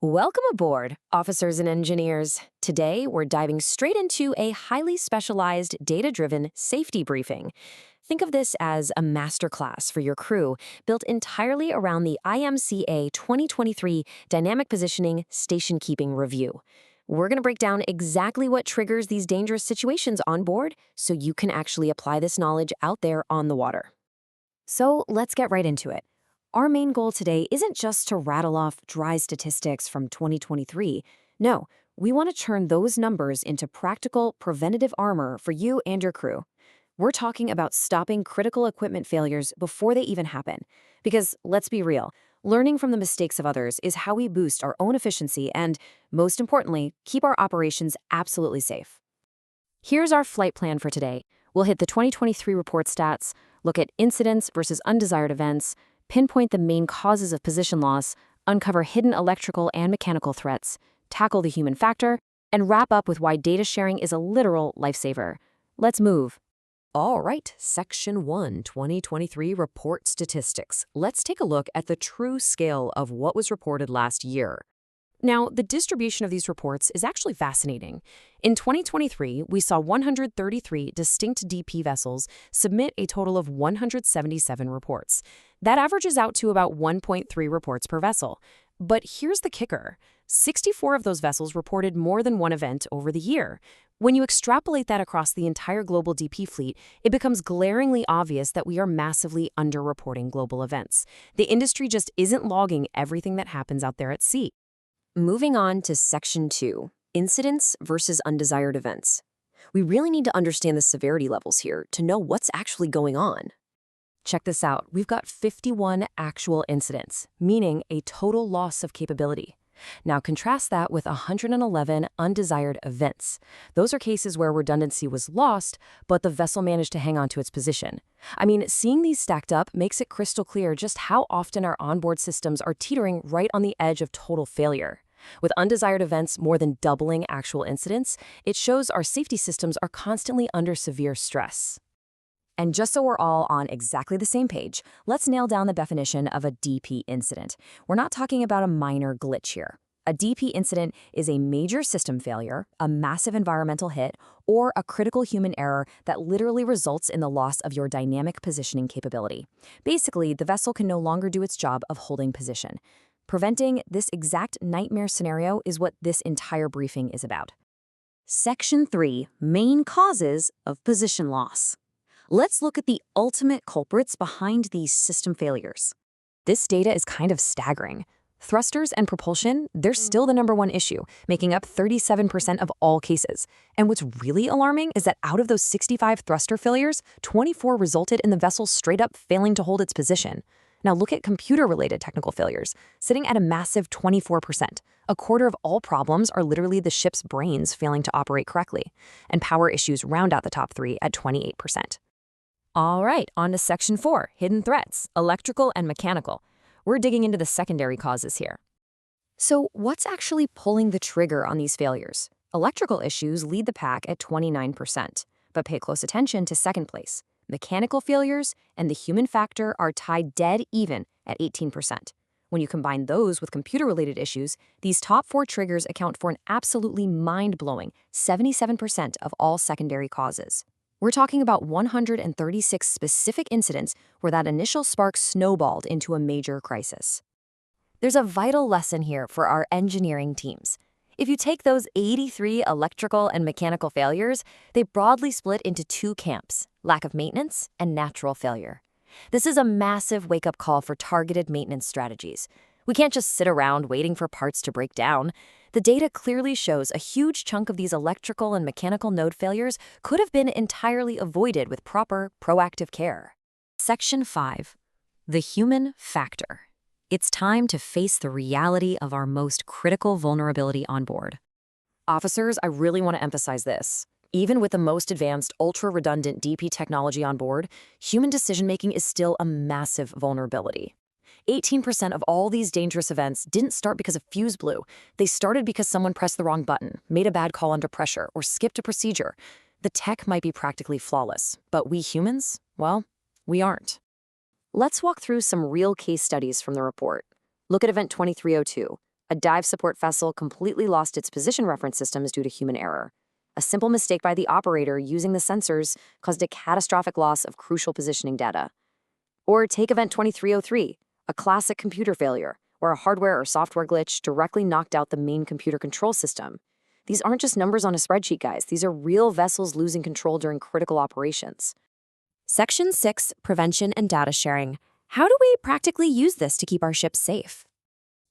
Welcome aboard, officers and engineers. Today, we're diving straight into a highly specialized, data-driven safety briefing. Think of this as a masterclass for your crew, built entirely around the IMCA 2023 Dynamic Positioning Station Keeping Review. We're going to break down exactly what triggers these dangerous situations on board so you can actually apply this knowledge out there on the water. So let's get right into it. Our main goal today isn't just to rattle off dry statistics from 2023. No, we want to turn those numbers into practical, preventative armor for you and your crew. We're talking about stopping critical equipment failures before they even happen. Because, let's be real, learning from the mistakes of others is how we boost our own efficiency and, most importantly, keep our operations absolutely safe. Here's our flight plan for today. We'll hit the 2023 report stats, look at incidents versus undesired events, pinpoint the main causes of position loss, uncover hidden electrical and mechanical threats, tackle the human factor, and wrap up with why data sharing is a literal lifesaver. Let's move. All right, Section 1, 2023 Report Statistics. Let's take a look at the true scale of what was reported last year. Now, the distribution of these reports is actually fascinating. In 2023, we saw 133 distinct DP vessels submit a total of 177 reports. That averages out to about 1.3 reports per vessel. But here's the kicker. 64 of those vessels reported more than one event over the year. When you extrapolate that across the entire global DP fleet, it becomes glaringly obvious that we are massively underreporting global events. The industry just isn't logging everything that happens out there at sea. Moving on to Section 2, Incidents versus Undesired Events. We really need to understand the severity levels here to know what's actually going on. Check this out. We've got 51 actual incidents, meaning a total loss of capability. Now contrast that with 111 undesired events. Those are cases where redundancy was lost, but the vessel managed to hang on to its position. I mean, seeing these stacked up makes it crystal clear just how often our onboard systems are teetering right on the edge of total failure. With undesired events more than doubling actual incidents, it shows our safety systems are constantly under severe stress. And just so we're all on exactly the same page, let's nail down the definition of a DP incident. We're not talking about a minor glitch here. A DP incident is a major system failure, a massive environmental hit, or a critical human error that literally results in the loss of your dynamic positioning capability. Basically, the vessel can no longer do its job of holding position. Preventing this exact nightmare scenario is what this entire briefing is about. Section 3, Main Causes of Position Loss. Let's look at the ultimate culprits behind these system failures. This data is kind of staggering. Thrusters and propulsion, they're still the #1 issue, making up 37% of all cases. And what's really alarming is that out of those 65 thruster failures, 24 resulted in the vessel straight up failing to hold its position. Now look at computer-related technical failures, sitting at a massive 24%. A quarter of all problems are literally the ship's brains failing to operate correctly. And power issues round out the top 3 at 28%. All right, on to Section 4, Hidden Threats, Electrical and Mechanical. We're digging into the secondary causes here. So what's actually pulling the trigger on these failures? Electrical issues lead the pack at 29%, but pay close attention to second place. Mechanical failures and the human factor are tied dead even at 18%. When you combine those with computer-related issues, these top 4 triggers account for an absolutely mind-blowing 77% of all secondary causes. We're talking about 136 specific incidents where that initial spark snowballed into a major crisis. There's a vital lesson here for our engineering teams. If you take those 83 electrical and mechanical failures, they broadly split into 2 camps: lack of maintenance and natural failure. This is a massive wake-up call for targeted maintenance strategies. We can't just sit around waiting for parts to break down. The data clearly shows a huge chunk of these electrical and mechanical node failures could have been entirely avoided with proper, proactive care. Section 5, The Human Factor. It's time to face the reality of our most critical vulnerability on board. Officers, I really want to emphasize this. Even with the most advanced, ultra-redundant DP technology on board, human decision-making is still a massive vulnerability. 18% of all these dangerous events didn't start because a fuse blew. They started because someone pressed the wrong button, made a bad call under pressure, or skipped a procedure. The tech might be practically flawless, but we humans, well, we aren't. Let's walk through some real case studies from the report. Look at Event 2302. A dive support vessel completely lost its position reference systems due to human error. A simple mistake by the operator using the sensors caused a catastrophic loss of crucial positioning data. Or take Event 2303, a classic computer failure, where a hardware or software glitch directly knocked out the main computer control system. These aren't just numbers on a spreadsheet, guys. These are real vessels losing control during critical operations. Section 6, Prevention and Data Sharing. How do we practically use this to keep our ships safe?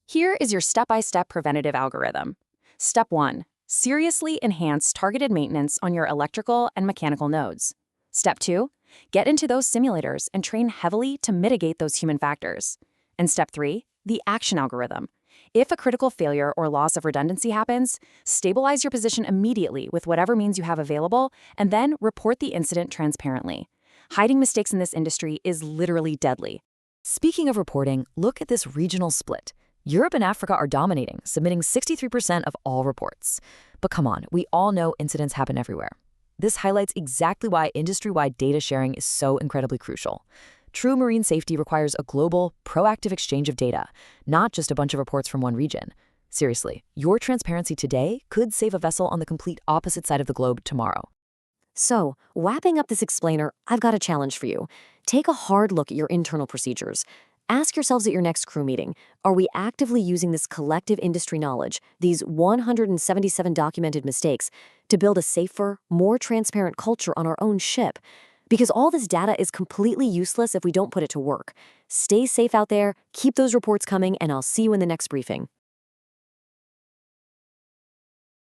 Here is your step-by-step preventative algorithm. Step 1. Seriously enhance targeted maintenance on your electrical and mechanical nodes. Step 2. Get into those simulators and train heavily to mitigate those human factors. And Step 3. The action algorithm. If a critical failure or loss of redundancy happens, stabilize your position immediately with whatever means you have available, and then report the incident transparently. Hiding mistakes in this industry is literally deadly. Speaking of reporting, look at this regional split. Europe and Africa are dominating, submitting 63% of all reports. But come on, we all know incidents happen everywhere. This highlights exactly why industry-wide data sharing is so incredibly crucial. True marine safety requires a global, proactive exchange of data, not just a bunch of reports from one region. Seriously, your transparency today could save a vessel on the complete opposite side of the globe tomorrow. So, wrapping up this explainer, I've got a challenge for you. Take a hard look at your internal procedures. Ask yourselves at your next crew meeting, are we actively using this collective industry knowledge, these 177 documented mistakes, to build a safer, more transparent culture on our own ship? Because all this data is completely useless if we don't put it to work. Stay safe out there, keep those reports coming, and I'll see you in the next briefing.